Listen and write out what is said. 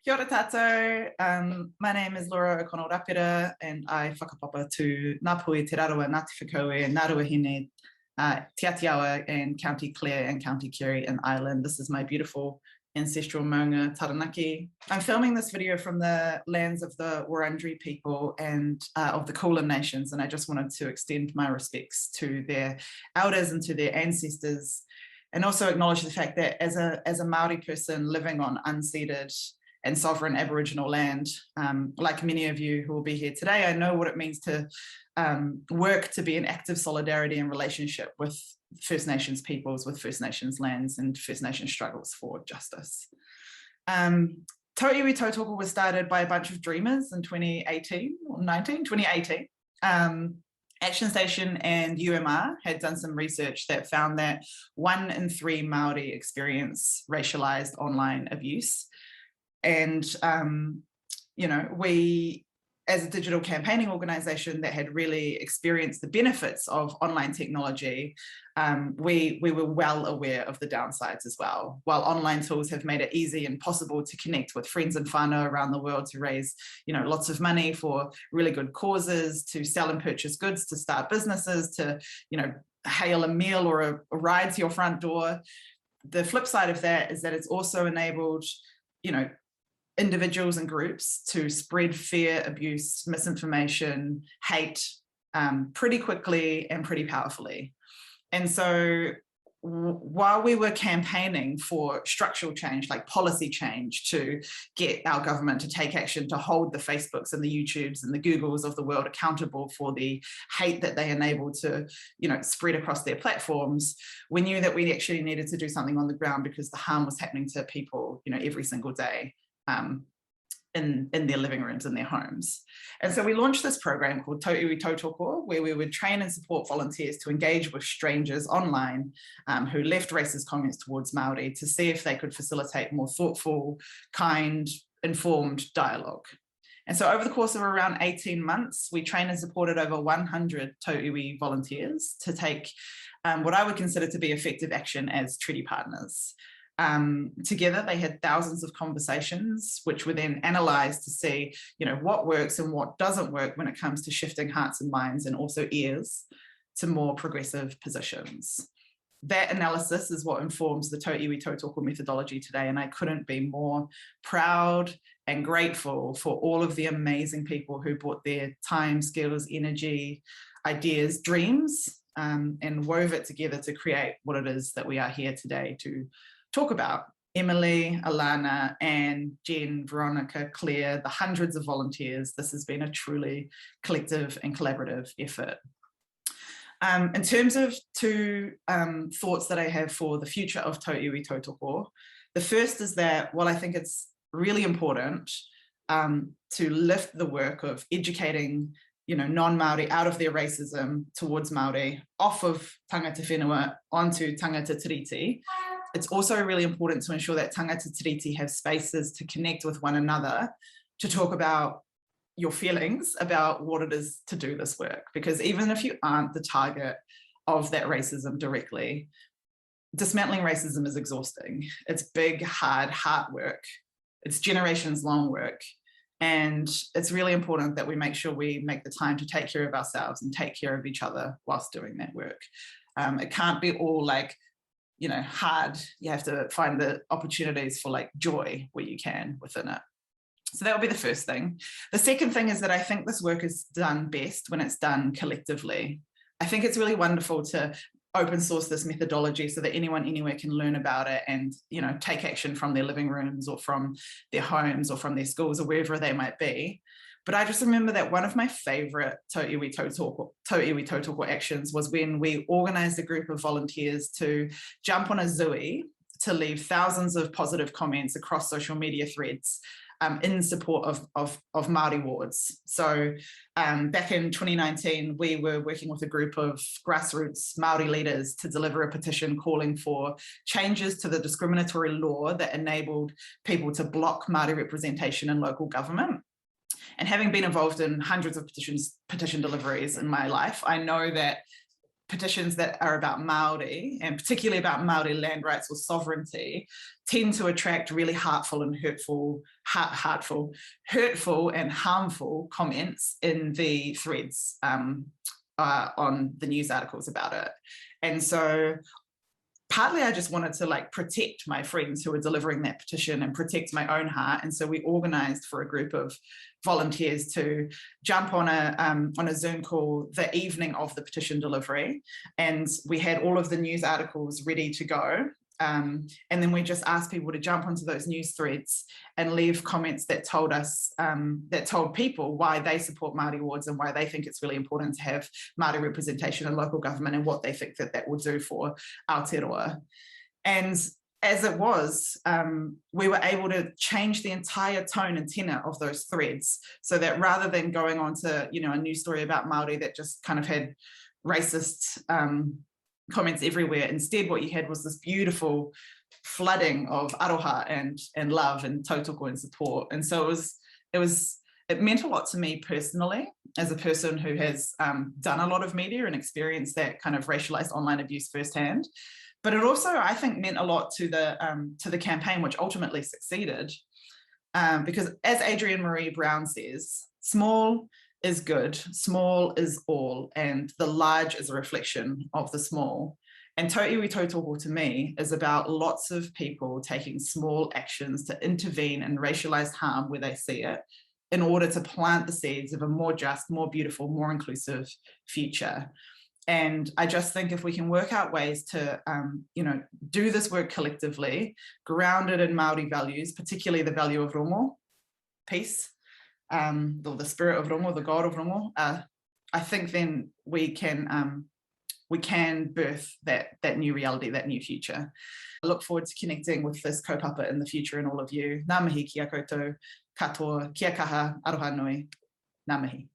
Kia ora tātou. My name is Laura O'Connell Rapira, and I whakapapa to Ngāpuhi, Te Rarawa, Ngāti Whakaue, Ngāruahine, Te Atiawa, and County Clare and County Kerry in Ireland. This is my beautiful ancestral maunga Taranaki. I'm filming this video from the lands of the Wurundjeri people and of the Kulin nations, and I just wanted to extend my respects to their elders and to their ancestors, and also acknowledge the fact that as a Māori person living on unceded and sovereign Aboriginal land, like many of you who will be here today, I know what it means to work to be in active solidarity and relationship with First Nations peoples, with First Nations lands and First Nations struggles for justice. Tauiwi Tautoko was started by a bunch of dreamers in 2018 or 2018. ActionStation and UMR had done some research that found that 1 in 3 Māori experience racialized online abuse. And, you know, we, as a digital campaigning organization that had really experienced the benefits of online technology, we were well aware of the downsides as well. While online tools have made it easy and possible to connect with friends and whānau around the world to raise, you know, lots of money for really good causes, to sell and purchase goods, to start businesses, to, you know, hail a meal or a ride to your front door. The flip side of that is that it's also enabled, you know, individuals and groups to spread fear, abuse, misinformation, hate pretty quickly and pretty powerfully. And so while we were campaigning for structural change, like policy change, to get our government to take action, to hold the Facebooks and the YouTubes and the Googles of the world accountable for the hate that they enable to, you know, spread across their platforms, we knew that we actually needed to do something on the ground because the harm was happening to people, you know, every single day. In their living rooms, in their homes. And so we launched this program called Tauiwi Tautoko, where we would train and support volunteers to engage with strangers online who left racist comments towards Māori, to see if they could facilitate more thoughtful, kind, informed dialogue. And so over the course of around 18 months, we trained and supported over 100 Tauiwi volunteers to take what I would consider to be effective action as treaty partners. Together, they had thousands of conversations, which were then analysed to see, you know, what works and what doesn't work when it comes to shifting hearts and minds, and also ears, to more progressive positions. That analysis is what informs the Tauiwi Tautoko methodology today, and I couldn't be more proud and grateful for all of the amazing people who brought their time, skills, energy, ideas, dreams, and wove it together to create what it is that we are here today to talk about. Emily, Alana, Anne, Jen, Veronica, Claire, the hundreds of volunteers. This has been a truly collective and collaborative effort. In terms of two thoughts that I have for the future of Tauiwi Tautoko, the first is that while I think it's really important to lift the work of educating, you know, non-Māori out of their racism towards Māori, off of tangata whenua onto tangata tiriti, it's also really important to ensure that tangata tiriti have spaces to connect with one another, to talk about your feelings about what it is to do this work. Because even if you aren't the target of that racism directly, dismantling racism is exhausting. It's big, hard work. It's generations long work. And it's really important that we make sure we make the time to take care of ourselves and take care of each other whilst doing that work. It can't be all like, you know, hard. You have to find the opportunities for like joy where you can within it. So that would be the first thing. The second thing is that I think this work is done best when it's done collectively. I think it's really wonderful to open source this methodology so that anyone anywhere can learn about it and, you know, take action from their living rooms or from their homes or from their schools or wherever they might be. But I just remember that one of my favorite Tauiwi Tautoko actions was when we organized a group of volunteers to jump on a Zooey to leave thousands of positive comments across social media threads in support of Māori wards. So back in 2019, we were working with a group of grassroots Māori leaders to deliver a petition calling for changes to the discriminatory law that enabled people to block Māori representation in local government. And having been involved in hundreds of petition deliveries in my life, I know that petitions that are about Māori, and particularly about Māori land rights or sovereignty, tend to attract really hurtful and harmful comments in the threads on the news articles about it. And so partly I just wanted to like protect my friends who were delivering that petition and protect my own heart. And so we organized for a group of volunteers to jump on a Zoom call the evening of the petition delivery. And we had all of the news articles ready to go. And then we just asked people to jump onto those news threads and leave comments that told us, that told people why they support Māori wards and why they think it's really important to have Māori representation in local government and what they think that that will do for Aotearoa. And as it was, we were able to change the entire tone and tenor of those threads so that rather than going on to, you know, a news story about Māori that just kind of had racist comments everywhere, instead what you had was this beautiful flooding of aroha and love and tautoko and support. And so it meant a lot to me personally as a person who has done a lot of media and experienced that kind of racialized online abuse firsthand. But it also, I think, meant a lot to the campaign, which ultimately succeeded, because as Adrienne Marie Brown says, small is good, small is all, and the large is a reflection of the small. And Tauiwi Tautoko to me is about lots of people taking small actions to intervene in racialized harm where they see it in order to plant the seeds of a more just, more beautiful, more inclusive future. And I just think if we can work out ways to, you know, do this work collectively, grounded in Māori values, particularly the value of rongo, peace, or the spirit of rongo, the God of rongo, I think then we can birth that new reality, that new future. I look forward to connecting with this kaupapa in the future and all of you. Ngā mihi ki a koutou, katoa, kia kaha, aroha nui, ngā mihi.